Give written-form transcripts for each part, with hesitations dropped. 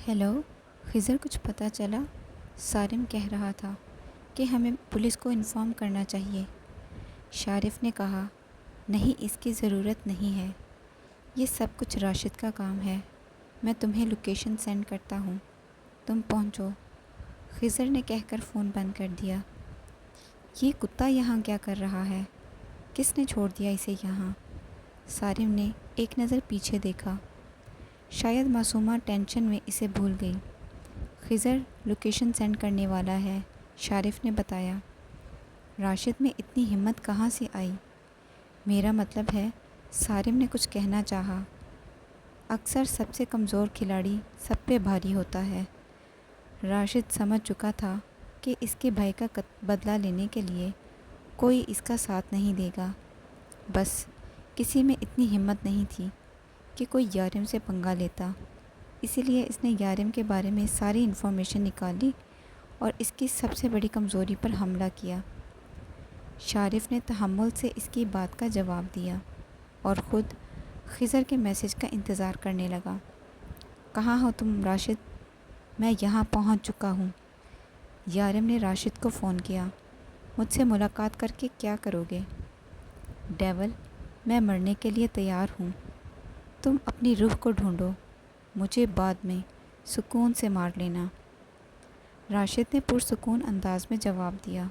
Hello, خضر کچھ پتہ چلا؟ سارم کہہ رہا تھا کہ ہمیں پولیس کو انفارم کرنا چاہیے۔ شارف نے کہا، نہیں، اس کی ضرورت نہیں ہے، یہ سب کچھ راشد کا کام ہے۔ میں تمہیں لوکیشن سینڈ کرتا ہوں، تم پہنچو۔ خضر نے کہہ کر فون بند کر دیا۔ یہ کتا یہاں کیا کر رہا ہے؟ کس نے چھوڑ دیا اسے یہاں؟ سارم نے ایک نظر پیچھے دیکھا، شاید معصومہ ٹینشن میں اسے بھول گئی۔ خضر لوکیشن سینڈ کرنے والا ہے، شارف نے بتایا۔ راشد میں اتنی ہمت کہاں سے آئی؟ میرا مطلب ہے، سارم نے کچھ کہنا چاہا۔ اکثر سب سے کمزور کھلاڑی سب پہ بھاری ہوتا ہے۔ راشد سمجھ چکا تھا کہ اس کے بھائی کا بدلہ لینے کے لیے کوئی اس کا ساتھ نہیں دے گا، بس کسی میں اتنی ہمت نہیں تھی کہ کوئی یارم سے پنگا لیتا۔ اسی لیے اس نے یارم کے بارے میں ساری انفارمیشن نکالی اور اس کی سب سے بڑی کمزوری پر حملہ کیا۔ شارف نے تحمل سے اس کی بات کا جواب دیا اور خود خضر کے میسج کا انتظار کرنے لگا۔ کہاں ہو تم راشد؟ میں یہاں پہنچ چکا ہوں۔ یارم نے راشد کو فون کیا۔ مجھ سے ملاقات کر کے کیا کرو گے؟ ڈیول، میں مرنے کے لیے تیار ہوں۔ تم اپنی روح کو ڈھونڈو، مجھے بعد میں سکون سے مار لینا۔ راشد نے پرسکون انداز میں جواب دیا۔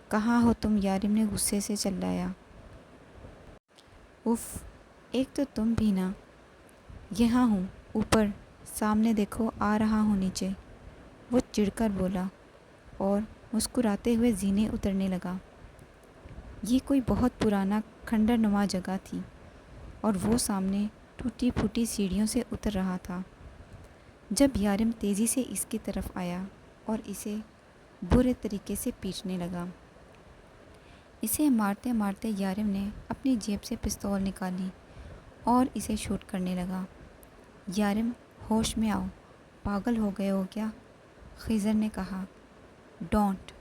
کہاں ہو تم؟ یارم نے غصے سے چلایا۔ اف، ایک تو تم بھی نا۔ یہاں ہوں، اوپر، سامنے دیکھو، آ رہا ہوں نیچے، وہ چڑھ کر بولا اور مسکراتے ہوئے زینے اترنے لگا۔ یہ کوئی بہت پرانا کھنڈر نما جگہ تھی اور وہ سامنے ٹوٹی پھوٹی سیڑھیوں سے اتر رہا تھا جب یارم تیزی سے اس کی طرف آیا اور اسے برے طریقے سے پیٹنے لگا۔ اسے مارتے مارتے یارم نے اپنی جیب سے پستول نکالی اور اسے شوٹ کرنے لگا۔ یارم، ہوش میں آؤ، پاگل ہو گئے ہو کیا؟ خضر نے کہا۔ ڈونٹ!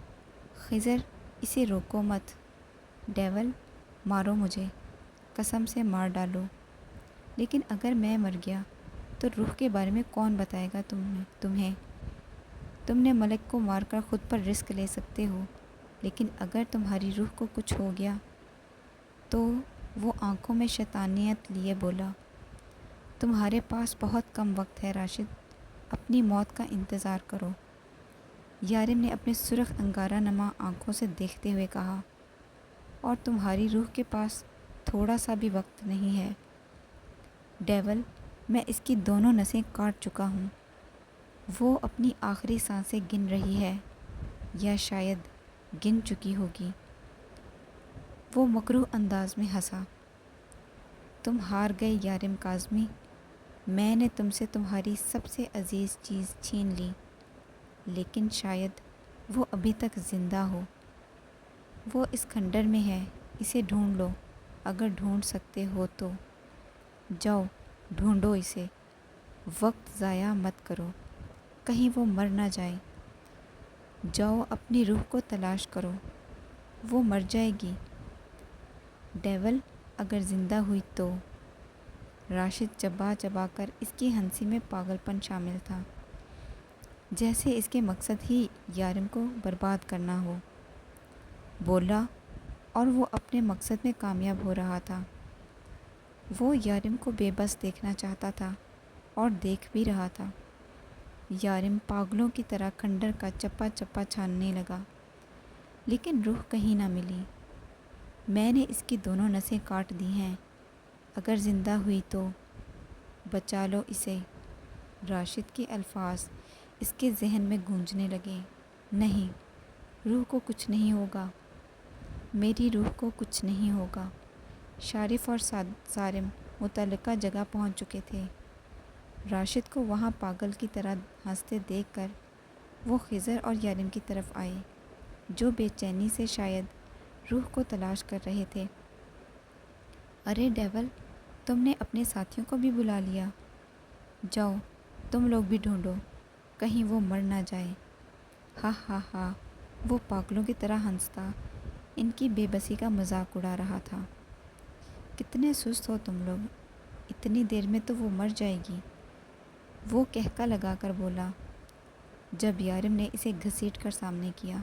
خضر، اسے روکو مت۔ ڈیول، مارو مجھے، قسم سے مار ڈالو، لیکن اگر میں مر گیا تو روح کے بارے میں کون بتائے گا تمہیں؟ تم نے ملک کو مار کر خود پر رسک لے سکتے ہو، لیکن اگر تمہاری روح کو کچھ ہو گیا تو؟ وہ آنکھوں میں شیطانیت لیے بولا۔ تمہارے پاس بہت کم وقت ہے راشد، اپنی موت کا انتظار کرو۔ یارم نے اپنے سرخ انگارہ نما آنکھوں سے دیکھتے ہوئے کہا، اور تمہاری روح کے پاس تھوڑا سا بھی وقت نہیں ہے۔ ڈیول، میں اس کی دونوں نسیں کاٹ چکا ہوں۔ وہ اپنی آخری سانسیں گن رہی ہے، یا شاید گن چکی ہوگی۔ وہ مکروہ انداز میں ہنسا۔ تم ہار گئے یارم کاظمی، میں نے تم سے تمہاری سب سے عزیز چیز چھین لی، لیکن شاید وہ ابھی تک زندہ ہو۔ وہ اس کھنڈر میں ہے، اسے ڈھونڈ لو اگر ڈھونڈ سکتے ہو تو۔ جاؤ ڈھونڈو اسے، وقت ضائع مت کرو، کہیں وہ مر نہ جائے۔ جاؤ اپنی روح کو تلاش کرو، وہ مر جائے گی۔ ڈیول، اگر زندہ ہوئی تو؟ راشد چبا چبا کر اس کی ہنسی میں پاگل پن شامل تھا، جیسے اس کے مقصد ہی یارم کو برباد کرنا ہو۔ بولا، اور وہ اپنے مقصد میں کامیاب ہو رہا تھا۔ وہ یارم کو بے بس دیکھنا چاہتا تھا اور دیکھ بھی رہا تھا۔ یارم پاگلوں کی طرح کھنڈر کا چپا چپا چھاننے لگا، لیکن روح کہیں نہ ملی۔ میں نے اس کی دونوں نسیں کاٹ دی ہیں، اگر زندہ ہوئی تو بچا لو اسے۔ راشد کے الفاظ اس کے ذہن میں گونجنے لگے۔ نہیں، روح کو کچھ نہیں ہوگا، میری روح کو کچھ نہیں ہوگا۔ شارف اور سارم متعلقہ جگہ پہنچ چکے تھے۔ راشد کو وہاں پاگل کی طرح ہنستے دیکھ کر وہ خضر اور یارم کی طرف آئے، جو بے چینی سے شاید روح کو تلاش کر رہے تھے۔ ارے ڈیول، تم نے اپنے ساتھیوں کو بھی بلا لیا۔ جاؤ تم لوگ بھی ڈھونڈو، کہیں وہ مر نہ جائے۔ ہا ہا ہا، وہ پاگلوں کی طرح ہنستا ان کی بے بسی کا مذاق اڑا رہا تھا۔ کتنے سست ہو تم لوگ، اتنی دیر میں تو وہ مر جائے گی۔ وہ کہکا لگا کر بولا جب یارم نے اسے گھسیٹ کر سامنے کیا۔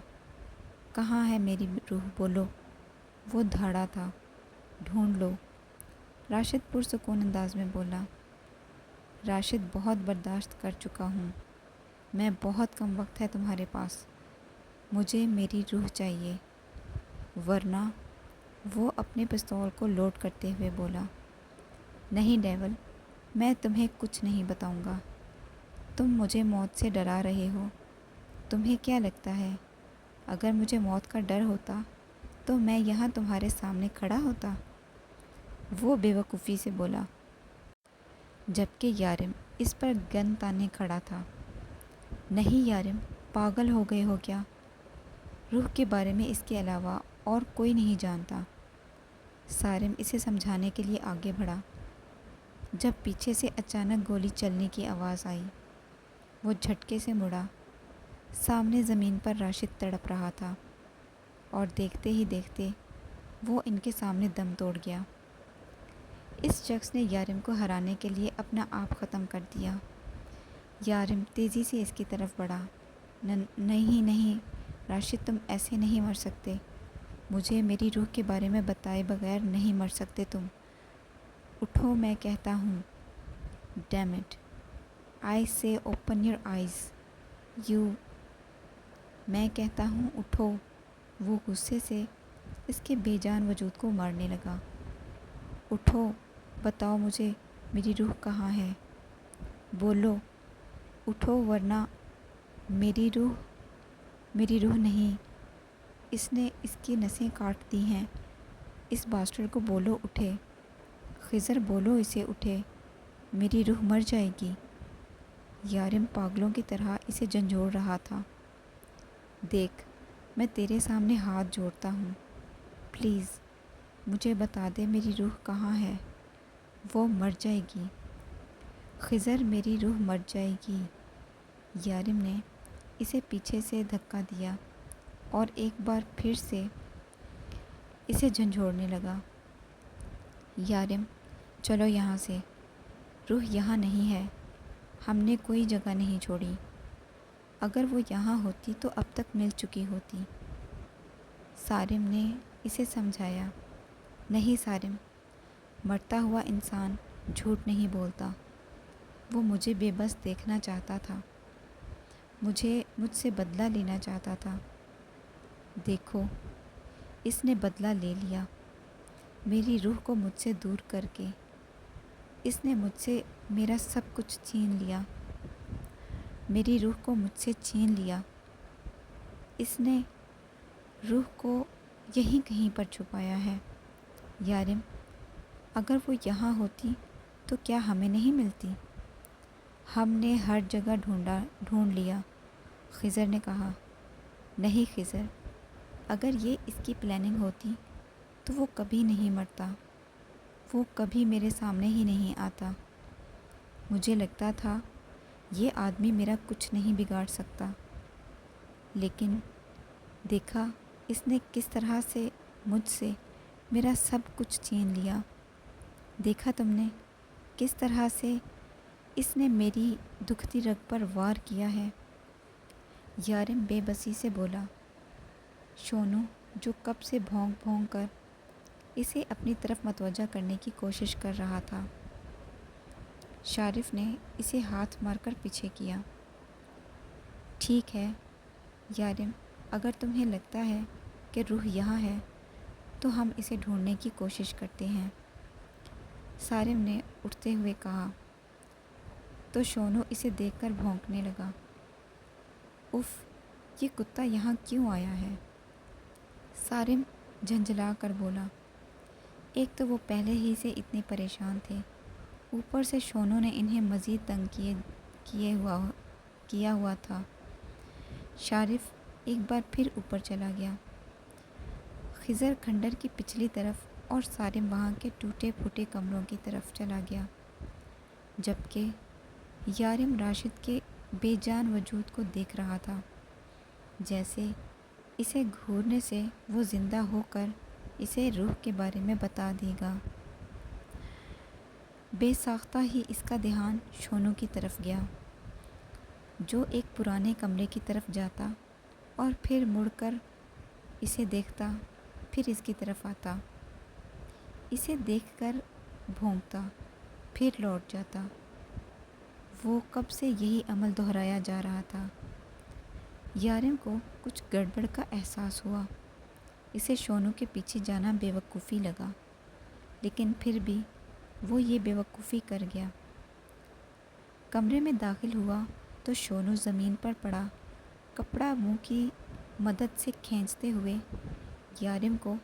کہاں ہے میری روح، بولو۔ وہ دھاڑا تھا۔ ڈھونڈ لو، راشد پرسکون انداز میں بولا۔ راشد، بہت برداشت کر چکا ہوں، میں بہت کم وقت ہے تمہارے پاس، مجھے میری روح چاہیے، ورنہ وہ اپنے پستول کو لوڈ کرتے ہوئے بولا۔ نہیں ڈیول، میں تمہیں کچھ نہیں بتاؤں گا، تم مجھے موت سے ڈرا رہے ہو۔ تمہیں کیا لگتا ہے اگر مجھے موت کا ڈر ہوتا تو میں یہاں تمہارے سامنے کھڑا ہوتا؟ وہ بے وقوفی سے بولا، جبکہ یارم اس پر گن تانے کھڑا تھا۔ نہیں یارم، پاگل ہو گئے ہو کیا؟ روح کے بارے میں اس کے علاوہ اور کوئی نہیں جانتا۔ سارم اسے سمجھانے کے لیے آگے بڑھا، جب پیچھے سے اچانک گولی چلنے کی آواز آئی۔ وہ جھٹکے سے مڑا۔ سامنے زمین پر راشد تڑپ رہا تھا، اور دیکھتے ہی دیکھتے وہ ان کے سامنے دم توڑ گیا۔ اس شخص نے یارم کو ہرانے کے لیے اپنا آپ ختم کر دیا۔ یارم تیزی سے اس کی طرف بڑھا۔ نہیں نہیں راشد، تم ایسے نہیں مر سکتے، مجھے میری روح کے بارے میں بتائے بغیر نہیں مر سکتے تم۔ اٹھو میں کہتا ہوں۔ ڈیم اٹ، آئی سے اوپن یور آئیز یو۔ میں کہتا ہوں اٹھو۔ وہ غصے سے اس کے بے جان وجود کو مارنے لگا۔ اٹھو، بتاؤ مجھے میری روح کہاں ہے، بولو، اٹھو ورنہ میری روح نہیں، اس نے اس کی نسیں کاٹ دی ہیں، اس باسٹرڈ کو بولو اٹھے۔ خضر، بولو اسے اٹھے، میری روح مر جائے گی۔ یارم پاگلوں کی طرح اسے جھنجھوڑ رہا تھا۔ دیکھ، میں تیرے سامنے ہاتھ جوڑتا ہوں، پلیز مجھے بتا دے میری روح کہاں ہے، وہ مر جائے گی۔ خضر، میری روح مر جائے گی۔ یارم نے اسے پیچھے سے دھکا دیا اور ایک بار پھر سے اسے جھنجھوڑنے لگا۔ یارم، چلو یہاں سے، روح یہاں نہیں ہے، ہم نے کوئی جگہ نہیں چھوڑی، اگر وہ یہاں ہوتی تو اب تک مل چکی ہوتی۔ سارم نے اسے سمجھایا۔ نہیں سارم، مرتا ہوا انسان جھوٹ نہیں بولتا، وہ مجھے بے بس دیکھنا چاہتا تھا، مجھ سے بدلہ لینا چاہتا تھا۔ دیکھو، اس نے بدلہ لے لیا، میری روح کو مجھ سے دور کر کے اس نے مجھ سے میرا سب کچھ چھین لیا، میری روح کو مجھ سے چھین لیا۔ اس نے روح کو یہیں کہیں پر چھپایا ہے۔ یارم، اگر وہ یہاں ہوتی تو کیا ہمیں نہیں ملتی؟ ہم نے ہر جگہ ڈھونڈ لیا، خضر نے کہا۔ نہیں خضر، اگر یہ اس کی پلاننگ ہوتی تو وہ کبھی نہیں مرتا، وہ کبھی میرے سامنے ہی نہیں آتا۔ مجھے لگتا تھا یہ آدمی میرا کچھ نہیں بگاڑ سکتا، لیکن دیکھا اس نے کس طرح سے مجھ سے میرا سب کچھ چھین لیا، دیکھا تم نے کس طرح سے اس نے میری دکھتی رگ پر وار کیا ہے۔ یارم بے بسی سے بولا۔ شونو، جو کب سے بھونک بھونک کر اسے اپنی طرف متوجہ کرنے کی کوشش کر رہا تھا، شارف نے اسے ہاتھ مار کر پیچھے کیا۔ ٹھیک ہے یارم، اگر تمہیں لگتا ہے کہ روح یہاں ہے تو ہم اسے ڈھونڈنے کی کوشش کرتے ہیں، سارم نے اٹھتے ہوئے کہا۔ تو شونو اسے دیکھ کر بھونکنے لگا۔ اف، یہ کتا یہاں کیوں آیا ہے؟ سارم جھنجھلا کر بولا۔ ایک تو وہ پہلے ہی سے اتنے پریشان تھے، اوپر سے شونو نے انہیں مزید تنگ کیا ہوا تھا۔ شارف ایک بار پھر اوپر چلا گیا، خضر کھنڈر کی پچھلی طرف اور سارم وہاں کے ٹوٹے پھوٹے کمروں کی طرف چلا گیا، جبکہ یارم راشد کے بے جان وجود کو دیکھ رہا تھا، جیسے اسے گھورنے سے وہ زندہ ہو کر اسے روح کے بارے میں بتا دے گا۔ بے ساختہ ہی اس کا دھیان شونو کی طرف گیا، جو ایک پرانے کمرے کی طرف جاتا اور پھر مڑ کر اسے دیکھتا، پھر اس کی طرف آتا، اسے دیکھ کر بھونکتا، پھر لوٹ جاتا۔ وہ کب سے یہی عمل دہرایا جا رہا تھا۔ یارم کو کچھ گڑبڑ کا احساس ہوا۔ اسے شونو کے پیچھے جانا بے وقوفی لگا، لیکن پھر بھی وہ یہ بے وقوفی کر گیا۔ کمرے میں داخل ہوا تو شونو زمین پر پڑا کپڑا منہ کی مدد سے کھینچتے ہوئے یارم کو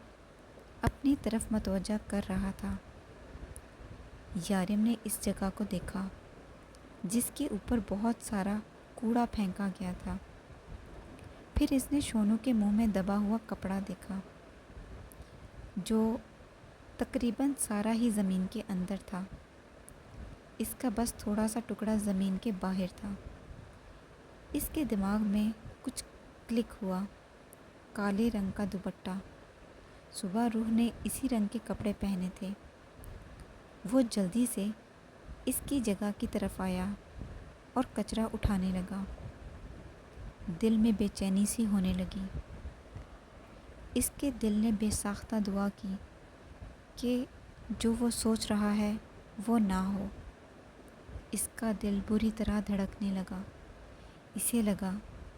اپنی طرف متوجہ کر رہا تھا۔ یارم نے اس جگہ کو دیکھا جس کے اوپر بہت سارا کوڑا پھینکا گیا تھا۔ پھر اس نے شونو کے منہ میں دبا ہوا کپڑا دیکھا، جو تقریباً سارا ہی زمین کے اندر تھا۔ اس کا بس تھوڑا سا ٹکڑا زمین کے باہر تھا۔ اس کے دماغ میں کچھ کلک ہوا۔ کالے رنگ کا دوپٹہ، صبح روح نے اسی رنگ کے کپڑے پہنے تھے۔ وہ جلدی سے اس کی جگہ کی طرف آیا اور کچرا اٹھانے لگا۔ دل میں بے چینی سی ہونے لگی۔ اس کے دل نے بے ساختہ دعا کی کہ جو وہ سوچ رہا ہے وہ نہ ہو۔ اس کا دل بری طرح دھڑکنے لگا۔ اسے لگا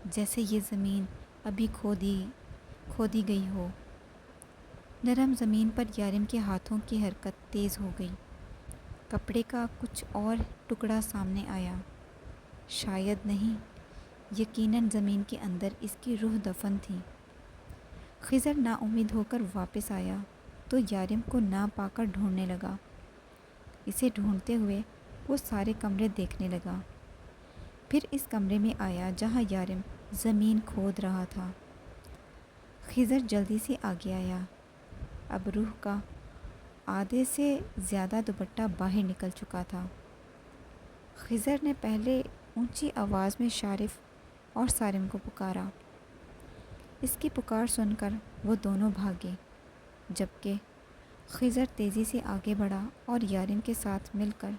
جیسے یہ زمین ابھی کھودی گئی ہو۔ نرم زمین پر یارم کے ہاتھوں کی حرکت تیز ہو گئی۔ کپڑے کا کچھ اور ٹکڑا سامنے آیا۔ شاید نہیں، یقیناً زمین کے اندر اس کی روح دفن تھی۔ خضر نا امید ہو کر واپس آیا تو یارم کو نہ پا کر ڈھونڈنے لگا۔ اسے ڈھونڈتے ہوئے وہ سارے کمرے دیکھنے لگا۔ پھر اس کمرے میں آیا جہاں یارم زمین کھود رہا تھا۔ خضر جلدی سے آگے آیا۔ اب روح کا آدھے سے زیادہ دوپٹہ باہر نکل چکا تھا۔ خضر نے پہلے اونچی آواز میں شارف اور سارم کو پکارا۔ اس کی پکار سن کر وہ دونوں بھاگے، جبکہ خضر تیزی سے آگے بڑھا اور یارم کے ساتھ مل کر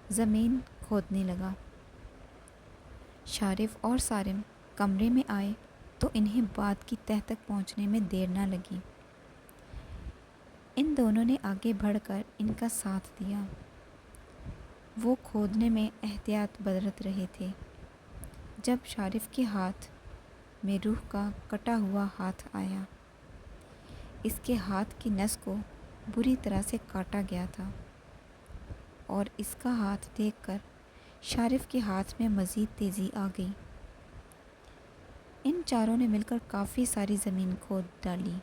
زمین کھودنے لگا۔ شارف اور سارم کمرے میں آئے تو انہیں بات کی تہہ تک پہنچنے میں دیر نہ لگی۔ ان دونوں نے آگے بڑھ کر ان کا ساتھ دیا۔ وہ کھودنے میں احتیاط برت رہے تھے جب شارف کے ہاتھ میں روح کا کٹا ہوا ہاتھ آیا۔ اس کے ہاتھ کی نس کو بری طرح سے کاٹا گیا تھا، اور اس کا ہاتھ دیکھ کر شارف کے ہاتھ میں مزید تیزی آ گئی۔ ان چاروں نے مل کر کافی ساری زمین کھود ڈالی۔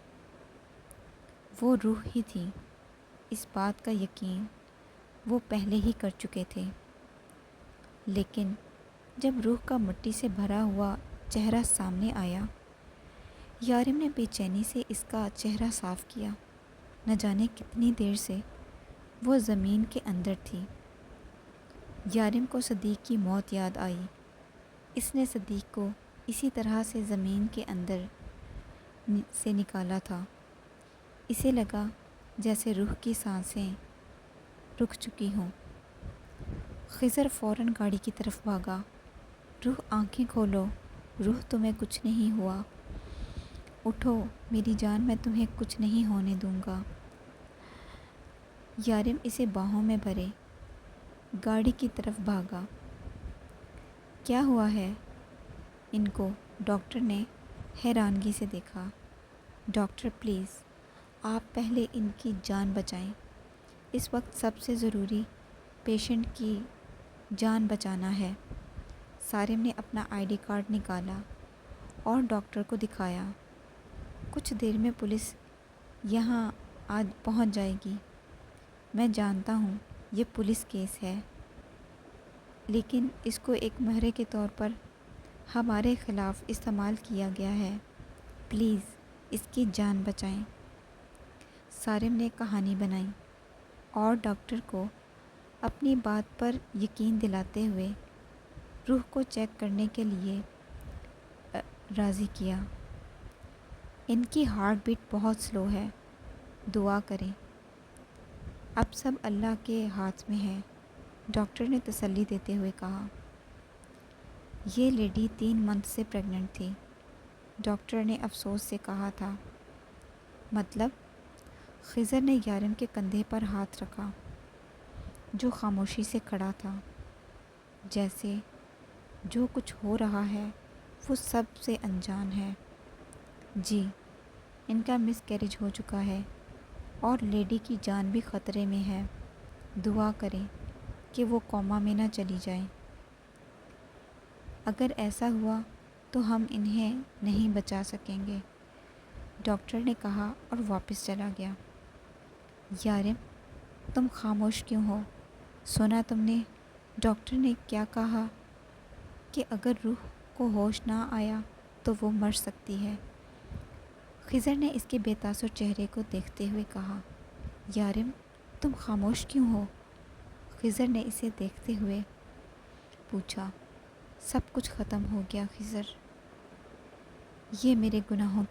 وہ روح ہی تھی، اس بات کا یقین وہ پہلے ہی کر چکے تھے۔ لیکن جب روح کا مٹی سے بھرا ہوا چہرہ سامنے آیا، یارم نے بے چینی سے اس کا چہرہ صاف کیا۔ نہ جانے کتنی دیر سے وہ زمین کے اندر تھی۔ یارم کو صدیق کی موت یاد آئی۔ اس نے صدیق کو اسی طرح سے زمین کے اندر سے نکالا تھا۔ اسے لگا جیسے روح کی سانسیں رک چکی ہوں۔ خضر فوراً گاڑی کی طرف بھاگا۔ روح آنکھیں کھولو، روح تمہیں کچھ نہیں ہوا، اٹھو میری جان، میں تمہیں کچھ نہیں ہونے دوں گا۔ یارم اسے باہوں میں بھرے گاڑی کی طرف بھاگا۔ کیا ہوا ہے ان کو؟ ڈاکٹر نے حیرانگی سے دیکھا۔ ڈاکٹر پلیز آپ پہلے ان کی جان بچائیں، اس وقت سب سے ضروری پیشنٹ کی جان بچانا ہے۔ سارم نے اپنا ID کارڈ نکالا اور ڈاکٹر کو دکھایا۔ کچھ دیر میں پولیس یہاں آج پہنچ جائے گی۔ میں جانتا ہوں یہ پولیس کیس ہے، لیکن اس کو ایک مہرے کے طور پر ہمارے خلاف استعمال کیا گیا ہے، پلیز اس کی جان بچائیں۔ سارم نے کہانی بنائی اور ڈاکٹر کو اپنی بات پر یقین دلاتے ہوئے روح کو چیک کرنے کے لیے راضی کیا۔ ان کی ہارٹ بیٹ بہت سلو ہے، دعا کریں۔ اب سب اللہ کے ہاتھ میں ہے، ڈاکٹر نے تسلی دیتے ہوئے کہا۔ یہ لیڈی 3 منتھ سے پریگننٹ تھی، ڈاکٹر نے افسوس سے کہا تھا۔ مطلب؟ خضر نے یارم کے کندھے پر ہاتھ رکھا، جو خاموشی سے کھڑا تھا، جیسے جو کچھ ہو رہا ہے وہ سب سے انجان ہے۔ جی، ان کا مس کیریج ہو چکا ہے اور لیڈی کی جان بھی خطرے میں ہے۔ دعا کریں کہ وہ کوما میں نہ چلی جائیں۔ اگر ایسا ہوا تو ہم انہیں نہیں بچا سکیں گے، ڈاکٹر نے کہا اور واپس چلا گیا۔ یارم، تم خاموش کیوں ہو؟ سنا تم نے ڈاکٹر نے کیا کہا کہ اگر روح کو ہوش نہ آیا تو وہ مر سکتی ہے؟ خضر نے اس کے بے تاثر چہرے کو دیکھتے ہوئے کہا۔ یارم، تم خاموش کیوں ہو؟ خضر نے اسے دیکھتے ہوئے پوچھا۔ سب کچھ ختم ہو گیا خضر، یہ مجھے میرے گناہوں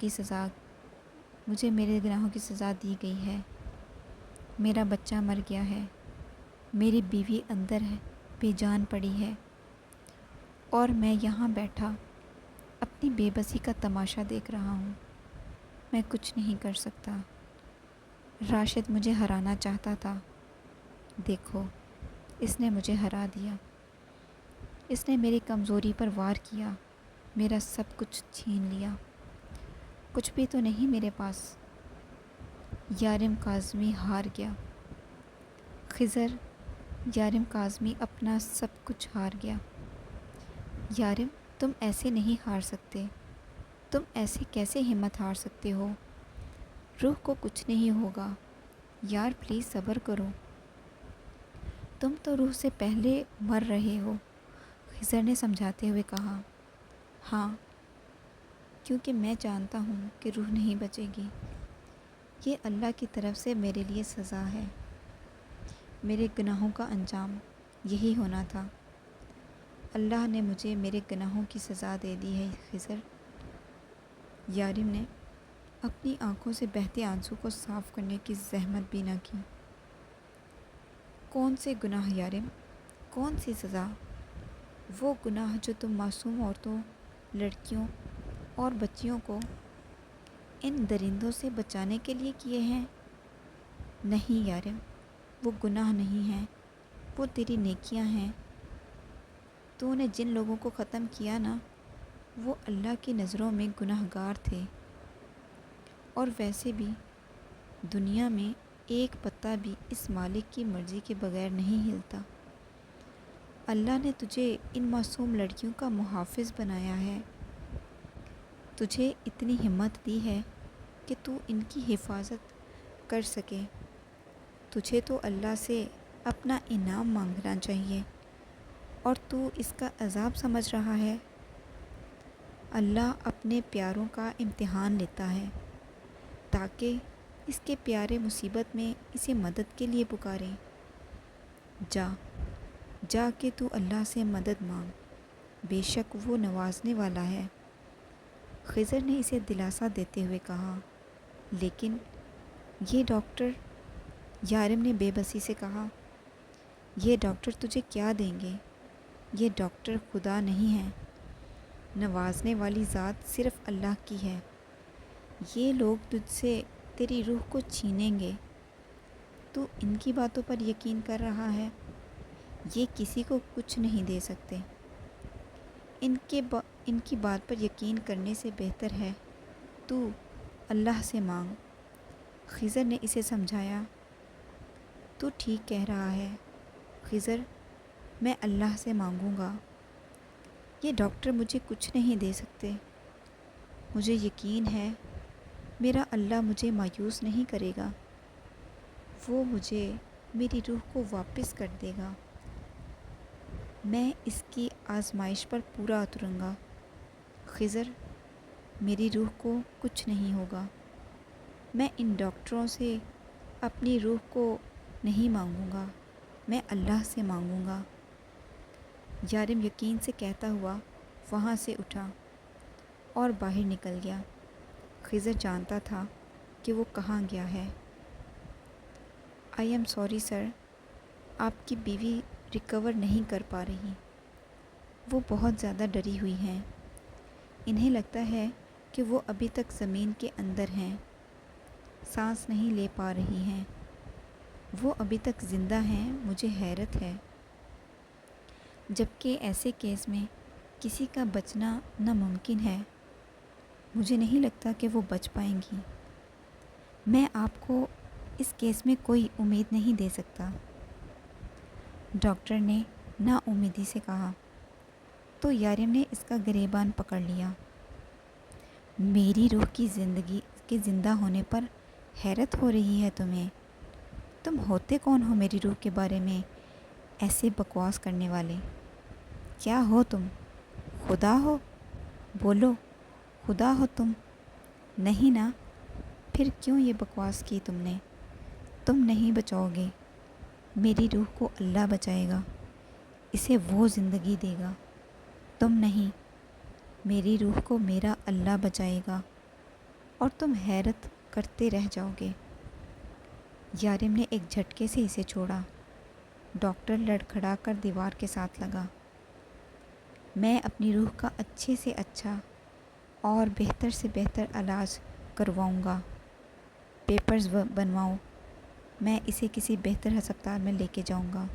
کی سزا دی گئی ہے۔ میرا بچہ مر گیا ہے، میری بیوی اندر ہے، بے جان پڑی ہے، اور میں یہاں بیٹھا اپنی بے بسی کا تماشا دیکھ رہا ہوں۔ میں کچھ نہیں کر سکتا۔ راشد مجھے ہرانا چاہتا تھا، دیکھو اس نے مجھے ہرا دیا۔ اس نے میری کمزوری پر وار کیا، میرا سب کچھ چھین لیا، کچھ بھی تو نہیں میرے پاس۔ یارم کاظمی ہار گیا۔ خضر، یارم کاظمی اپنا سب کچھ ہار گیا۔ یارم، تم ایسے نہیں ہار سکتے، تم ایسے کیسے ہمت ہار سکتے ہو؟ روح کو کچھ نہیں ہوگا، یار پلیز صبر کرو۔ تم تو روح سے پہلے مر رہے ہو، خضر نے سمجھاتے ہوئے کہا۔ ہاں، کیونکہ میں جانتا ہوں کہ روح نہیں بچے گی۔ یہ اللہ کی طرف سے میرے لیے سزا ہے، میرے گناہوں کا انجام یہی ہونا تھا۔ اللہ نے مجھے میرے گناہوں کی سزا دے دی ہے خضر۔ یارم نے اپنی آنکھوں سے بہتے آنسو کو صاف کرنے کی زحمت بھی نہ کی۔ کون سے گناہ یارم؟ کون سی سزا؟ وہ گناہ جو تم معصوم عورتوں، لڑکیوں اور بچیوں کو ان درندوں سے بچانے کے لیے کیے ہیں؟ نہیں یارم، وہ گناہ نہیں ہیں، وہ تیری نیکیاں ہیں۔ تو نے جن لوگوں کو ختم کیا نا، وہ اللہ کی نظروں میں گناہ گار تھے۔ اور ویسے بھی دنیا میں ایک پتا بھی اس مالک کی مرضی کے بغیر نہیں ہلتا۔ اللہ نے تجھے ان معصوم لڑکیوں کا محافظ بنایا ہے، تجھے اتنی ہمت دی ہے کہ تو ان کی حفاظت کر سکے۔ تجھے تو اللہ سے اپنا انعام مانگنا چاہیے، اور تو اس کا عذاب سمجھ رہا ہے۔ اللہ اپنے پیاروں کا امتحان لیتا ہے تاکہ اس کے پیارے مصیبت میں اسے مدد کے لیے پکاریں۔ جا کے تو اللہ سے مدد مانگ، بے شک وہ نوازنے والا ہے۔ خضر نے اسے دلاسا دیتے ہوئے کہا۔ لیکن یہ ڈاکٹر، یارم نے بے بسی سے کہا، یہ ڈاکٹر تجھے کیا دیں گے؟ یہ ڈاکٹر خدا نہیں ہیں، نوازنے والی ذات صرف اللہ کی ہے۔ یہ لوگ تجھ سے تیری روح کو چھینیں گے، تو ان کی باتوں پر یقین کر رہا ہے؟ یہ کسی کو کچھ نہیں دے سکتے۔ ان کی بات پر یقین کرنے سے بہتر ہے تو اللہ سے مانگ۔ خضر نے اسے سمجھایا۔ تو ٹھیک کہہ رہا ہے خضر، میں اللہ سے مانگوں گا۔ یہ ڈاکٹر مجھے کچھ نہیں دے سکتے۔ مجھے یقین ہے میرا اللہ مجھے مایوس نہیں کرے گا، وہ مجھے میری روح کو واپس کر دے گا۔ میں اس کی آزمائش پر پورا اتروں گا۔ خضر، میری روح کو کچھ نہیں ہوگا۔ میں ان ڈاکٹروں سے اپنی روح کو نہیں مانگوں گا، میں اللہ سے مانگوں گا۔ یارم یقین سے کہتا ہوا وہاں سے اٹھا اور باہر نکل گیا۔ خضر جانتا تھا کہ وہ کہاں گیا ہے۔ آئی ایم سوری سر، آپ کی بیوی ریکور نہیں کر پا رہی، وہ بہت زیادہ ڈری ہوئی ہیں، انہیں لگتا ہے کہ وہ ابھی تک زمین کے اندر ہیں، سانس نہیں لے پا رہی ہیں، وہ ابھی تک زندہ ہیں، مجھے حیرت ہے، جبکہ ایسے کیس میں کسی کا بچنا ناممکن ہے، مجھے نہیں لگتا کہ وہ بچ پائیں گی، میں آپ کو اس کیس میں کوئی امید نہیں دے سکتا، ڈاکٹر نے نا امیدی سے کہا۔ تو یارم نے اس کا گریبان پکڑ لیا۔ میری روح کی زندگی کے زندہ ہونے پر حیرت ہو رہی ہے تمہیں؟ تم ہوتے کون ہو میری روح کے بارے میں ایسے بکواس کرنے والے؟ کیا ہو تم؟ خدا ہو؟ بولو، خدا ہو تم؟ نہیں نا، پھر کیوں یہ بکواس کی تم نے؟ تم نہیں بچاؤ گے، میری روح کو اللہ بچائے گا، اسے وہ زندگی دے گا، تم نہیں، میری روح کو میرا اللہ بچائے گا، اور تم حیرت کرتے رہ جاؤ گے۔ یارم نے ایک جھٹکے سے اسے چھوڑا۔ ڈاکٹر لڑکھڑا کر دیوار کے ساتھ لگا۔ میں اپنی روح کا اچھے سے اچھا اور بہتر سے بہتر علاج کرواؤں گا، پیپرز بنواؤ، میں اسے کسی بہتر ہسپتال میں لے کے جاؤں گا،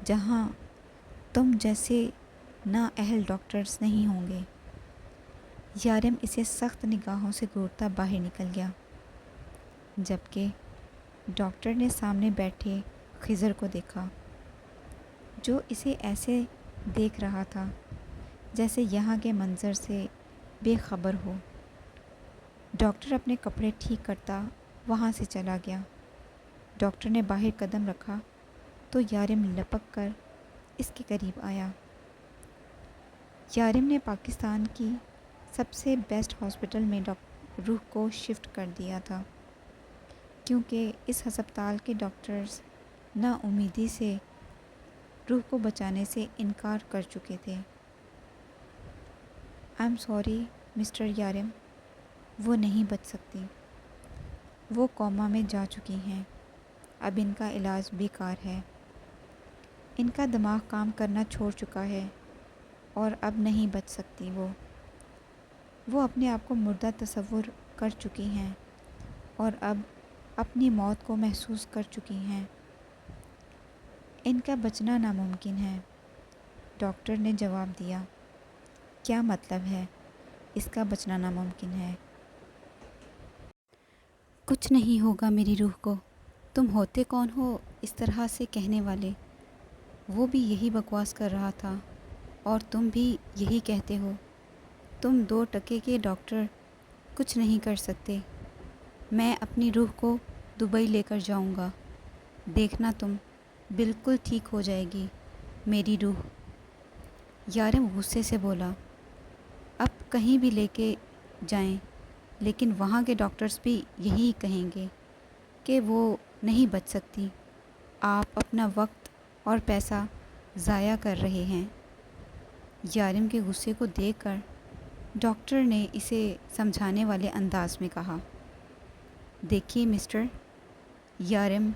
جہاں تم جیسے نااہل ڈاکٹرز نہیں ہوں گے۔ یارم اسے سخت نگاہوں سے گھورتا باہر نکل گیا، جبکہ ڈاکٹر نے سامنے بیٹھے خضر کو دیکھا، جو اسے ایسے دیکھ رہا تھا جیسے یہاں کے منظر سے بے خبر ہو۔ ڈاکٹر اپنے کپڑے ٹھیک کرتا وہاں سے چلا گیا۔ ڈاکٹر نے باہر قدم رکھا تو یارم لپک کر اس کے قریب آیا۔ یارم نے پاکستان کی سب سے بیسٹ ہاسپٹل میں روح کو شفٹ کر دیا تھا، کیونکہ اس ہسپتال کے ڈاکٹرز نا امیدی سے روح کو بچانے سے انکار کر چکے تھے۔ آئی ایم سوری مسٹر یارم، وہ نہیں بچ سکتی، وہ کوما میں جا چکی ہیں، اب ان کا علاج بیکار ہے، ان کا دماغ کام کرنا چھوڑ چکا ہے اور اب نہیں بچ سکتی وہ اپنے آپ کو مردہ تصور کر چکی ہیں اور اب اپنی موت کو محسوس کر چکی ہیں، ان کا بچنا ناممکن ہے۔ ڈاکٹر نے جواب دیا۔ کیا مطلب ہے اس کا بچنا ناممکن ہے؟ کچھ نہیں ہوگا میری روح کو، تم ہوتے کون ہو اس طرح سے کہنے والے؟ وہ بھی یہی بکواس کر رہا تھا اور تم بھی یہی کہتے ہو، تم 2 ٹکے کے ڈاکٹر کچھ نہیں کر سکتے، میں اپنی روح کو دبئی لے کر جاؤں گا، دیکھنا تم، بالکل ٹھیک ہو جائے گی میری روح۔ یارم غصے سے بولا، اب کہیں بھی لے کے جائیں لیکن وہاں کے ڈاکٹرز بھی یہی کہیں گے کہ وہ نہیں بچ سکتی، آپ اپنا وقت اور پیسہ ضائع کر رہے ہیں۔ یارم کے غصے کو دیکھ کر ڈاکٹر نے اسے سمجھانے والے انداز میں کہا، دیکھیے مسٹر یارم،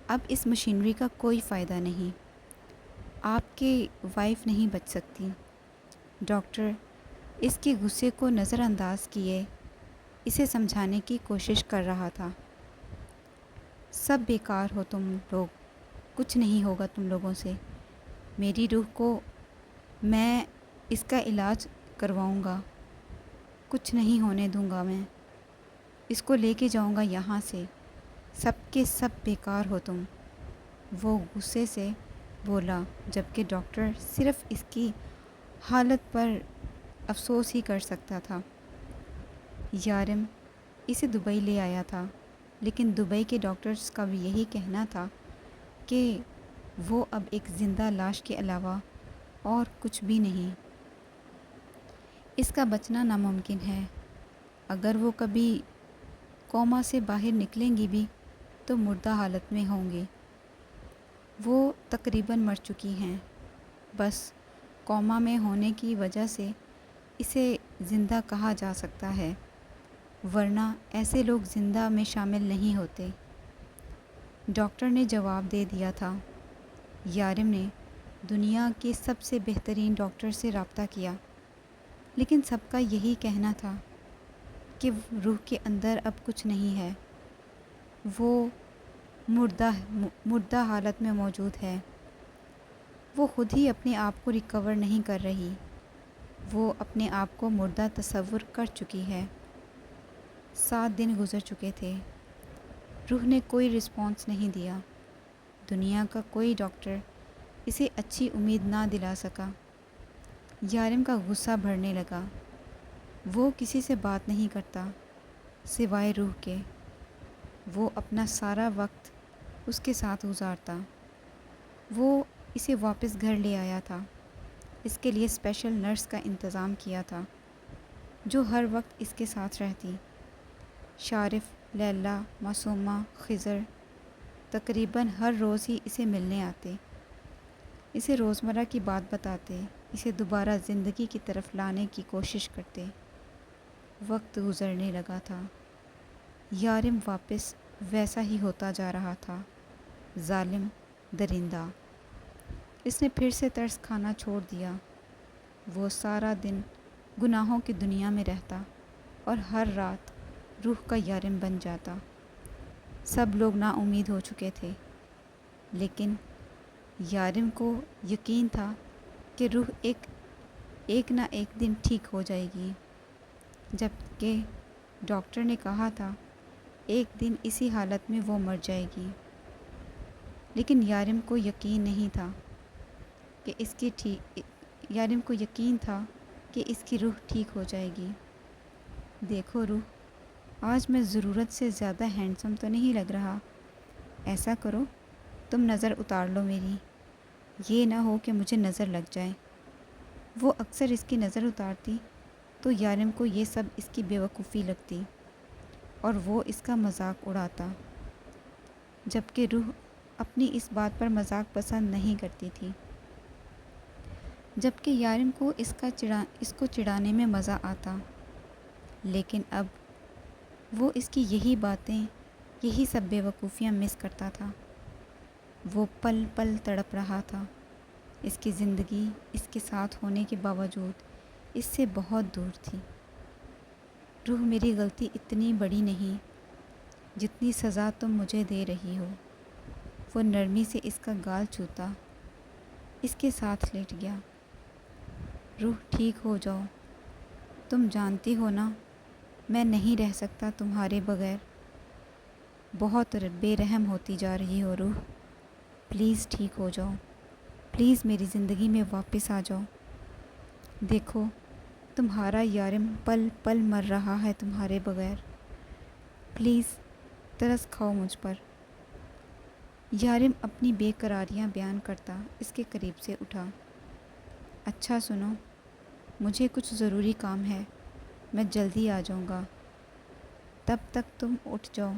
اب اس مشینری کا کوئی فائدہ نہیں، آپ کی وائف نہیں بچ سکتی۔ ڈاکٹر اس کے غصے کو نظر انداز کیے اسے سمجھانے کی کوشش کر رہا تھا۔ سب بیکار ہو تم لوگ، کچھ نہیں ہوگا تم لوگوں سے، میری روح کو میں اس کا علاج کرواؤں گا، کچھ نہیں ہونے دوں گا، میں اس کو لے کے جاؤں گا یہاں سے، سب کے سب بیکار ہو تم، وہ غصے سے بولا، جبکہ ڈاکٹر صرف اس کی حالت پر افسوس ہی کر سکتا تھا۔ یارم اسے دبئی لے آیا تھا، لیکن دبئی کے ڈاکٹرز کا بھی یہی کہنا تھا کہ وہ اب ایک زندہ لاش کے علاوہ اور کچھ بھی نہیں، اس کا بچنا ناممکن ہے، اگر وہ کبھی کوما سے باہر نکلیں گی بھی تو مردہ حالت میں ہوں گی، وہ تقریباً مر چکی ہیں، بس کوما میں ہونے کی وجہ سے اسے زندہ کہا جا سکتا ہے، ورنہ ایسے لوگ زندہ میں شامل نہیں ہوتے۔ ڈاکٹر نے جواب دے دیا تھا۔ یارم نے دنیا کے سب سے بہترین ڈاکٹر سے رابطہ کیا، لیکن سب کا یہی کہنا تھا کہ روح کے اندر اب کچھ نہیں ہے، وہ مردہ حالت میں موجود ہے۔ وہ خود ہی اپنے آپ کو ریکور نہیں کر رہی، وہ اپنے آپ کو مردہ تصور کر چکی ہے۔ 7 دن گزر چکے تھے، روح نے کوئی رسپانس نہیں دیا۔ دنیا کا کوئی ڈاکٹر اسے اچھی امید نہ دلا سکا۔ یارم کا غصہ بڑھنے لگا۔ وہ کسی سے بات نہیں کرتا سوائے روح کے۔ وہ اپنا سارا وقت اس کے ساتھ گزارتا۔ وہ اسے واپس گھر لے آیا تھا، اس کے لیے اسپیشل نرس کا انتظام کیا تھا جو ہر وقت اس کے ساتھ رہتی۔ شارف، لیلی، معصومہ، خضر تقریباً ہر روز ہی اسے ملنے آتے، اسے روزمرہ کی بات بتاتے، اسے دوبارہ زندگی کی طرف لانے کی کوشش کرتے۔ وقت گزرنے لگا تھا۔ یارم واپس ویسا ہی ہوتا جا رہا تھا، ظالم، درندہ۔ اس نے پھر سے ترس کھانا چھوڑ دیا۔ وہ سارا دن گناہوں کی دنیا میں رہتا اور ہر رات روح کا یارم بن جاتا۔ سب لوگ نا امید ہو چکے تھے، لیکن یارم کو یقین تھا کہ روح ایک نہ ایک دن ٹھیک ہو جائے گی، جبکہ ڈاکٹر نے کہا تھا ایک دن اسی حالت میں وہ مر جائے گی۔ لیکن یارم کو یقین نہیں تھا کہ اس کی روح ٹھیک ہو جائے گی۔ دیکھو روح، آج میں ضرورت سے زیادہ ہینڈسم تو نہیں لگ رہا، ایسا کرو تم نظر اتار لو میری، یہ نہ ہو کہ مجھے نظر لگ جائے۔ وہ اکثر اس کی نظر اتارتی تو یارم کو یہ سب اس کی بے وقوفی لگتی اور وہ اس کا مذاق اڑاتا، جبکہ روح اپنی اس بات پر مذاق پسند نہیں کرتی تھی۔ جبکہ یارم کو اس کو چڑھانے میں مزہ آتا، لیکن اب وہ اس کی یہی باتیں، یہی سب بے وقوفیاں مس کرتا تھا۔ وہ پل پل تڑپ رہا تھا۔ اس کی زندگی اس کے ساتھ ہونے کے باوجود اس سے بہت دور تھی۔ روح، میری غلطی اتنی بڑی نہیں جتنی سزا تم مجھے دے رہی ہو۔ وہ نرمی سے اس کا گال چھوتا، اس کے ساتھ لیٹ گیا۔ روح، ٹھیک ہو جاؤ، تم جانتی ہو نا میں نہیں رہ سکتا تمہارے بغیر۔ بہت بے رحم ہوتی جا رہی ہو روح، پلیز ٹھیک ہو جاؤ، پلیز میری زندگی میں واپس آ جاؤ۔ دیکھو تمہارا یارم پل پل مر رہا ہے تمہارے بغیر، پلیز ترس کھاؤ مجھ پر۔ یارم اپنی بے قراریاں بیان کرتا اس کے قریب سے اٹھا۔ اچھا سنو، مجھے کچھ ضروری کام ہے، میں جلدی آ جاؤں گا، تب تک تم اٹھ جاؤ۔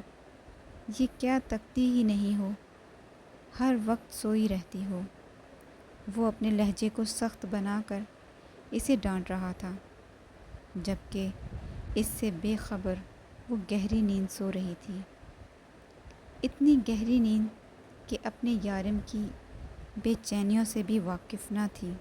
یہ کیا تکتی ہی نہیں ہو، ہر وقت سوئی رہتی ہو۔ وہ اپنے لہجے کو سخت بنا کر اسے ڈانٹ رہا تھا، جبکہ اس سے بے خبر وہ گہری نیند سو رہی تھی، اتنی گہری نیند کہ اپنے یارم کی بے چینیوں سے بھی واقف نہ تھی۔